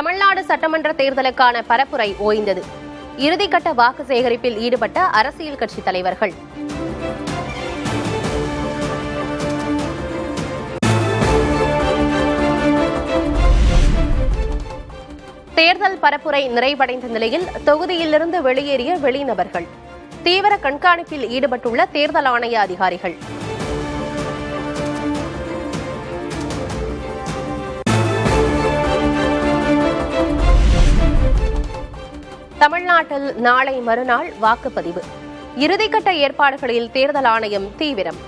தமிழ்நாடு சட்டமன்ற தேர்தலுக்கான பரப்புரை ஓய்ந்தது. இறுதிக்கட்ட வாக்கு சேகரிப்பில் ஈடுபட்ட அரசியல் கட்சித் தலைவர்கள். தேர்தல் பரப்புரை நிறைவடைந்த நிலையில் தொகுதியிலிருந்து வெளியேறிய வெளிநபர்கள். தீவிர கண்காணிப்பில் ஈடுபட்டுள்ள தேர்தல் ஆணைய அதிகாரிகள். தமிழ்நாட்டில் நாளை மறுநாள் வாக்குப்பதிவு. இறுதிக்கட்ட ஏற்பாடுகளில் தேர்தல் ஆணையம் தீவிரம்.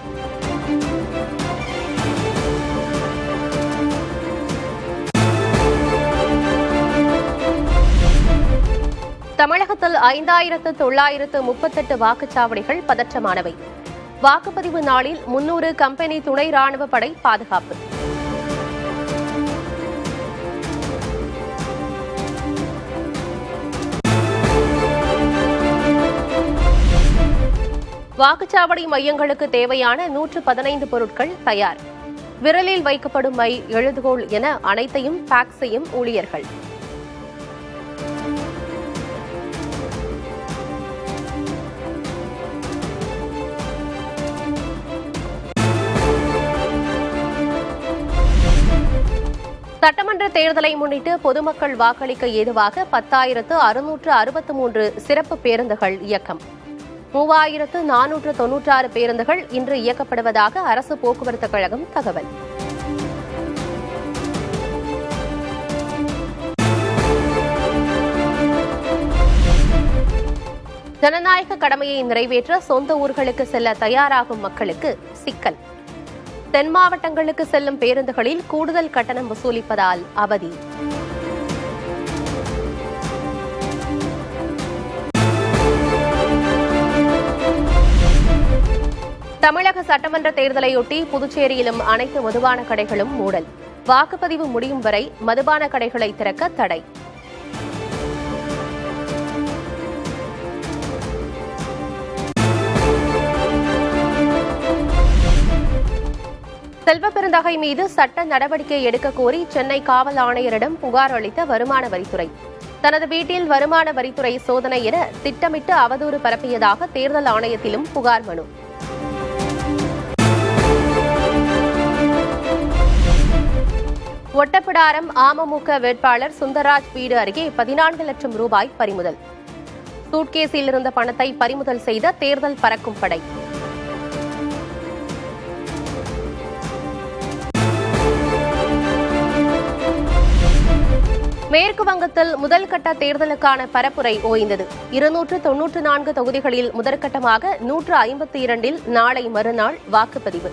தமிழகத்தில் 5938 வாக்குச்சாவடிகள் பதற்றமானவை. வாக்குப்பதிவு நாளில் 300 கம்பெனி துணை ராணுவ படை பாதுகாப்பு. வாக்குச்சாவடி மையங்களுக்கு தேவையான 115 பொருட்கள் தயார். விரலில் வைக்கப்படும் மை, எழுதுகோள் என அனைத்தையும் பேக் செய்யும் ஊழியர்கள். சட்டமன்ற தேர்தலை முன்னிட்டு பொதுமக்கள் வாக்களிக்க ஏதுவாக 10,663 சிறப்பு பேருந்துகள் இயக்கம். 3,496 பேருந்துகள் இன்று இயக்கப்படுவதாக அரசு போக்குவரத்து கழகம் தகவல். ஜனநாயக கடமையை நிறைவேற்ற சொந்த ஊர்களுக்கு செல்ல தயாராகும் மக்களுக்கு சிக்கல். தென் மாவட்டங்களுக்கு செல்லும் பேருந்துகளில் கூடுதல் கட்டணம் வசூலிப்பதால் அவதி. தமிழக சட்டமன்ற தேர்தலையொட்டி புதுச்சேரியிலும் அனைத்து மதுபான கடைகளும் மூடல். வாக்குப்பதிவு முடியும் வரை மதுபான கடைகளை திறக்க தடை. செல்வப்பெருந்தகை மீது சட்ட நடவடிக்கை எடுக்க கோரி சென்னை காவல் ஆணையரிடம் புகார் அளித்த வருமான வரித்துறை. தனது வீட்டில் வருமான வரித்துறை சோதனை என திட்டமிட்டு அவதூறு பரப்பியதாக தேர்தல் ஆணையத்திலும் புகார் மனு. ஒட்டப்பிடாரம் அமமுக வேட்பாளர் சுந்தர்ராஜ் வீடு அருகே 14 லட்சம் ரூபாய் பறிமுதல். சூட்கேஸில் இருந்த பணத்தை பறிமுதல் செய்த தேர்தல் பறக்கும் படை. மேற்கு வங்கத்தில் முதல் கட்ட தேர்தலுக்கான பரப்புரை ஓய்ந்தது. 294 தொகுதிகளில் முதற்கட்டமாக 152 நாளை மறுநாள் வாக்குப்பதிவு.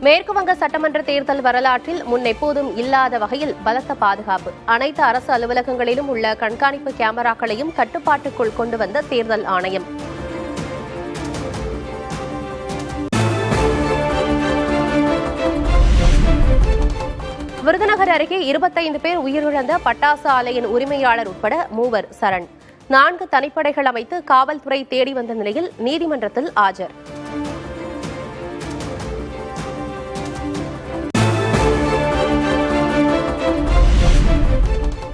மேற்குவங்க சட்டமன்ற தேர்தல் வரலாற்றில் முன்னெப்போதும் இல்லாத வகையில் பலத்த பாதுகாப்பு. அனைத்து அரசு அலுவலகங்களிலும் உள்ள கண்காணிப்பு கேமராக்களையும் கட்டுப்பாட்டுக்குள் கொண்டு வந்த தேர்தல் ஆணையம். விருதுநகர் அருகே 25 பேர் உயிரிழந்த பட்டாசு ஆலையின் உரிமையாளர் உட்பட 3 சரண். 4 தனிப்படைகள் அமைத்து காவல்துறை தேடி வந்த நிலையில் நீதிமன்றத்தில் ஆஜர்.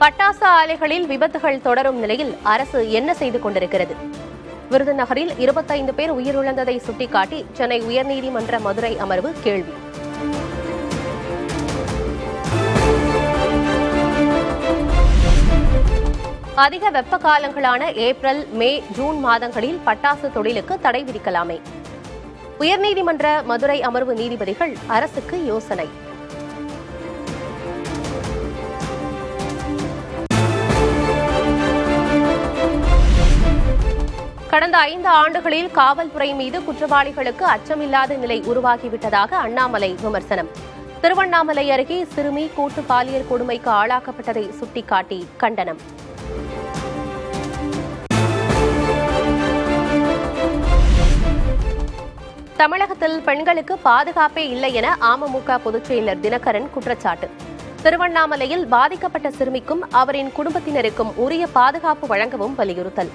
பட்டாசு ஆலைகளில் விபத்துகள் தொடரும் நிலையில் அரசு என்ன செய்து கொண்டிருக்கிறது? விருதுநகரில் 25 பேர் உயிரிழந்ததை சுட்டிக்காட்டி சென்னை உயர்நீதிமன்ற மதுரை அமர்வு கேள்வி. அதிக வெப்ப காலங்களான ஏப்ரல், மே, ஜூன் மாதங்களில் பட்டாசு தொழிலுக்கு தடை விதிக்கலாமே. உயர்நீதிமன்ற மதுரை அமர்வு நீதிபதிகள் அரசுக்கு யோசனை. கடந்த 5 ஆண்டுகளில் காவல்துறை மீது குற்றவாளிகளுக்கு அச்சமில்லாத நிலை உருவாகிவிட்டதாக அண்ணாமலை விமர்சனம். திருவண்ணாமலை அருகே சிறுமி கூட்டு பாலியல் கொடுமைக்கு ஆளாக்கப்பட்டதை சுட்டிக்காட்டி கண்டனம். தமிழகத்தில் பெண்களுக்கு பாதுகாப்பே இல்லை என அமமுக பொதுச் செயலர் தினகரன் குற்றச்சாட்டு. திருவண்ணாமலையில் பாதிக்கப்பட்ட சிறுமிக்கும் அவரின் குடும்பத்தினருக்கும் உரிய பாதுகாப்பு வழங்கவும் வலியுறுத்தல்.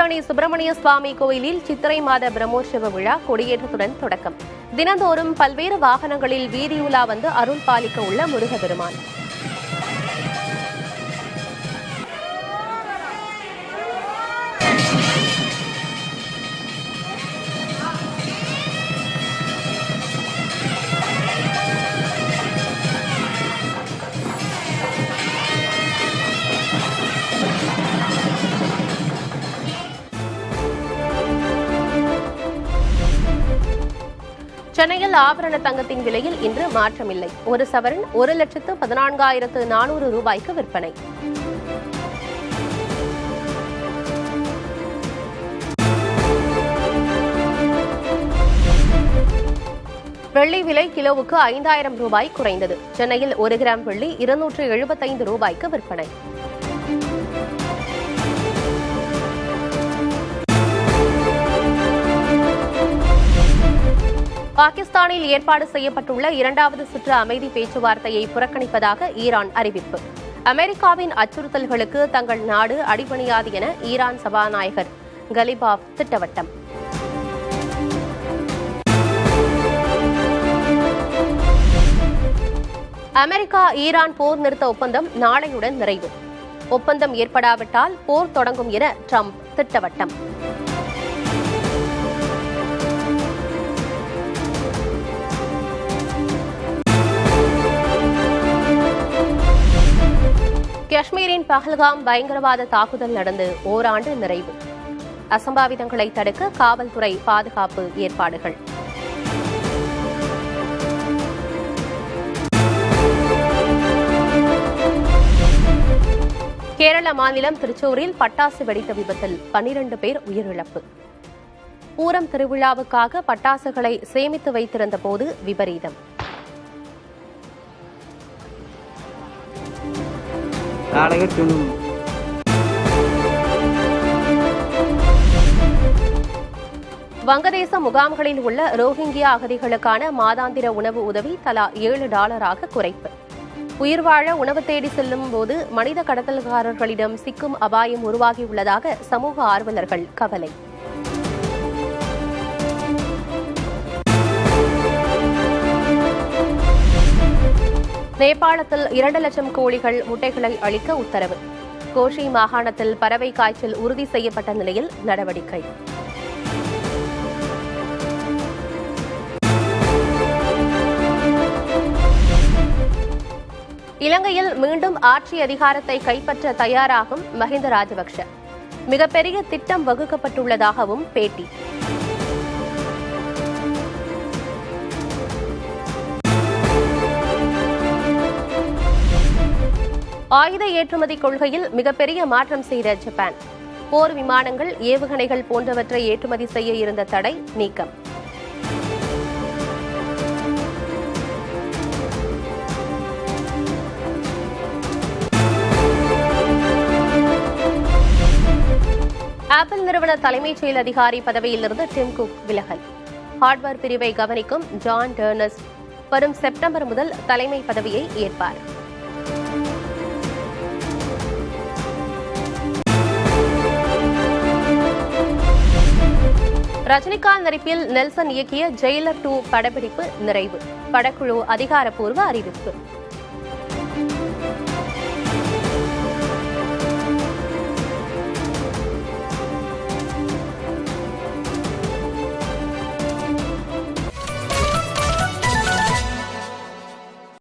திருத்தணி சுப்பிரமணிய சுவாமி கோயிலில் சித்திரை மாத பிரம்மோற்சவ விழா கொடியேற்றத்துடன் தொடக்கம். தினந்தோறும் பல்வேறு வாகனங்களில் வீதியுலா வந்து அருள் பாலிக்க உள்ள முருகப்பெருமான். சென்னையில் ஆபரண தங்கத்தின் விலையில் இன்று மாற்றமில்லை. ஒரு சவரன் 1,14,400 ரூபாய்க்கு விற்பனை. வெள்ளி விலை கிலோவுக்கு 5,000 ரூபாய் குறைந்தது. சென்னையில் 1 கிராம் வெள்ளி 275 ரூபாய்க்கு விற்பனை. பாகிஸ்தானில் ஏற்பாடு செய்யப்பட்டுள்ள 2வது சுற்று அமைதி பேச்சுவார்த்தையை புறக்கணிப்பதாக ஈரான் அறிவிப்பு. அமெரிக்காவின் அச்சுறுத்தல்களுக்கு தங்கள் நாடு அடிபணியாது என ஈரான் சபாநாயகர் கலிபாஃப் திட்டவட்டம். அமெரிக்கா ஈரான் போர் நிறுத்த ஒப்பந்தம் நாளையுடன் நிறைவு. ஒப்பந்தம் ஏற்படாவிட்டால் போர் தொடங்கும் என ட்ரம்ப் திட்டவட்டம். காஷ்மீரின் பஹல்காம் பயங்கரவாத தாக்குதல் நடந்து ஓராண்டு நிறைவு. அசம்பாவிதங்களை தடுக்க காவல்துறை பாதுகாப்பு ஏற்பாடுகள். கேரள மாநிலம் திருச்சூரில் பட்டாசு வெடித்த விபத்தில் 12 பேர் உயிரிழப்பு. பூரம் திருவிழாவுக்காக பட்டாசுகளை சேமித்து வைத்திருந்த போது விபரீதம். வங்கதேச முகாம்களில் உள்ள ரோஹிங்கியா அகதிகளுக்கான மாதாந்திர உணவு உதவி தலா $7 குறைப்பு. உயிர் வாழ உணவு தேடி செல்லும் போது மனித கடத்தல்காரர்களிடம் சிக்கும் அபாயம் உருவாகியுள்ளதாக சமூக ஆர்வலர்கள் கவலை. நேபாளத்தில் 2 லட்சம் கோழிகள் முட்டைகளை அளிக்க உத்தரவு. கோஷி மாகாணத்தில் பறவை காய்ச்சல் உறுதி செய்யப்பட்ட நிலையில் நடவடிக்கை. இலங்கையில் மீண்டும் ஆட்சி அதிகாரத்தை கைப்பற்ற தயாராகும் மஹிந்த ராஜபக்ஷ. மிகப்பெரிய திட்டம் வகுக்கப்பட்டுள்ளதாகவும் பேட்டி. ஆயுத ஏற்றுமதி கொள்கையில் மிகப்பெரிய மாற்றம் செய்த ஜப்பான். போர் விமானங்கள், ஏவுகணைகள் போன்றவற்றை ஏற்றுமதி செய்ய இருந்த தடை நீக்கம். ஆப்பிள் நிறுவன தலைமைச் செயல் அதிகாரி பதவியிலிருந்து டிம் குக் விலகல். ஹார்ட்வேர் பிரிவை கவனிக்கும் ஜான் டர்னஸ் வரும் செப்டம்பர் முதல் தலைமை பதவியை ஏற்பார். ரஜினிகாந்த் நடிப்பில் நெல்சன் இயக்கிய ஜெயிலர் 2 படப்பிடிப்பு நிறைவு. படக்குழு அதிகாரப்பூர்வ அறிவிப்பு.